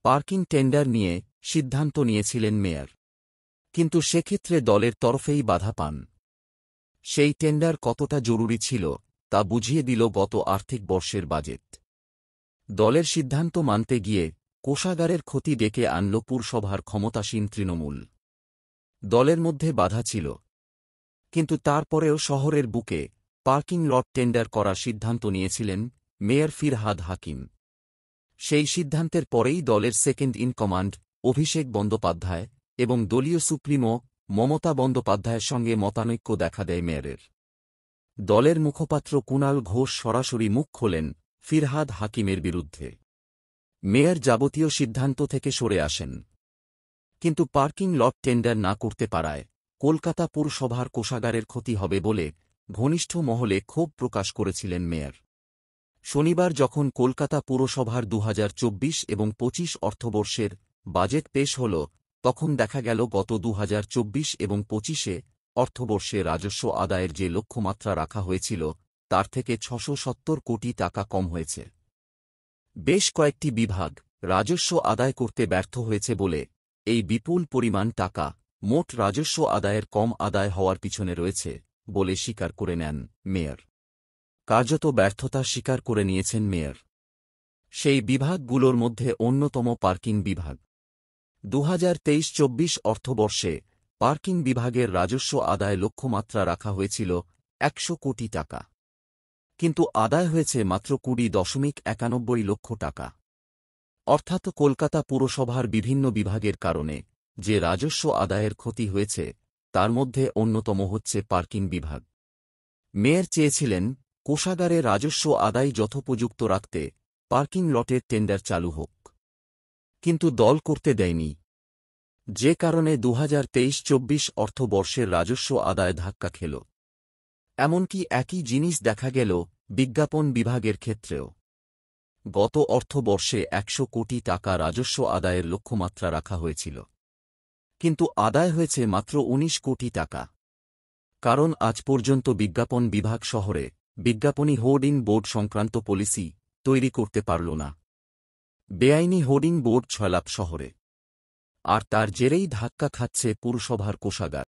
Parking tender নিয়ে সিদ্ধান্ত নিয়েছিলেন মেয়র। কিন্তু সেক্ষেত্রে দলের তরফেই বাধা পান। সেই টেন্ডার কতটা জরুরি ছিল তা বুঝিয়ে দিল গত আর্থিক বর্ষের বাজেট। দলের সিদ্ধান্ত মানতে গিয়ে কোষাগারের ক্ষতি ডেকে আনল পুরসভার ক্ষমতাসীন তৃণমূল। দলের মধ্যে বাধা ছিল, কিন্তু তারপরেও শহরের বুকে পার্কিং লট টেন্ডার করার সিদ্ধান্ত নিয়েছিলেন মেয়র ফিরহাদ হাকিম। সেই সিদ্ধান্তের পরেই দলের second in command Abhishek Bandyopadhyay এবং দলীয় সুপ্রিমো মমতা বন্দ্যোপাধ্যায়ের সঙ্গে মতানৈক্য দেখা দেয় মেয়রের। দলের মুখপাত্র কুণাল ঘোষ সরাসরি মুখ খোলেন ফিরহাদ হাকিমের বিরুদ্ধে। মেয়র যাবতীয় সিদ্ধান্ত থেকে সরে আসেন। কিন্তু পার্কিং লট টেন্ডার না করতে পারায় কলকাতা পুরসভার কোষাগারের ক্ষতি হবে বলে ঘনিষ্ঠ মহলে ক্ষোভ প্রকাশ করেছিলেন মেয়র। শনিবার যখন কলকাতা পুরসভার ২০২৪ এবং ২৫ অর্থবর্ষের বাজেট পেশ হল, তখন দেখা গেল গত ২০২৪ এবং ২৫ অর্থবর্ষে রাজস্ব আদায়ের যে লক্ষ্যমাত্রা রাখা হয়েছিল তার থেকে ৬৭০ কোটি টাকা কম হয়েছে। বেশ কয়েকটি বিভাগ রাজস্ব আদায় করতে ব্যর্থ হয়েছে বলে এই বিপুল পরিমাণ টাকা মোট রাজস্ব আদায়ের কম আদায় হওয়ার পিছনে রয়েছে বলে স্বীকার করে নেন মেয়র। কার্যত ব্যর্থতা স্বীকার করে নিয়েছেন মেয়র। সেই বিভাগগুলোর মধ্যে অন্যতম পার্কিং বিভাগ। ২০২৩-২৪ অর্থবর্ষে পার্কিং বিভাগের রাজস্ব আদায় লক্ষ্যমাত্রা রাখা হয়েছিল ১০০ কোটি টাকা, কিন্তু আদায় হয়েছে মাত্র ২০.৯১ লক্ষ টাকা। অর্থাৎ কলকাতা পুরসভার বিভিন্ন বিভাগের কারণে যে রাজস্ব আদায়ের ক্ষতি হয়েছে তার মধ্যে অন্যতম হচ্ছে পার্কিং বিভাগ। মেয়র চেয়েছিলেন কোষাগারে রাজস্ব আদায় যথোপযুক্ত রাখতে পার্কিং লটের টেন্ডার চালু হোক, কিন্তু দল করতে দেয়নি, যে কারণে ২০২৩-২৪ অর্থবর্ষের রাজস্ব আদায় ধাক্কা খেল। এমনকি একই জিনিস দেখা গেল বিজ্ঞাপন বিভাগের ক্ষেত্রেও। গত অর্থবর্ষে ১০০ কোটি টাকা রাজস্ব আদায়ের লক্ষ্যমাত্রা রাখা হয়েছিল, কিন্তু আদায় হয়েছে মাত্র ১৯ কোটি টাকা। কারণ আজ পর্যন্ত বিজ্ঞাপন বিভাগ শহরে বিজ্ঞাপনী হোর্ডিং বোর্ড সংক্রান্ত পলিসি তৈরি করতে পারল না। বেআইনি হোর্ডিং বোর্ড ছয়লাপ শহরে, আর তার জেরেই ধাক্কা খাচ্ছে পুরসভার কোষাগার।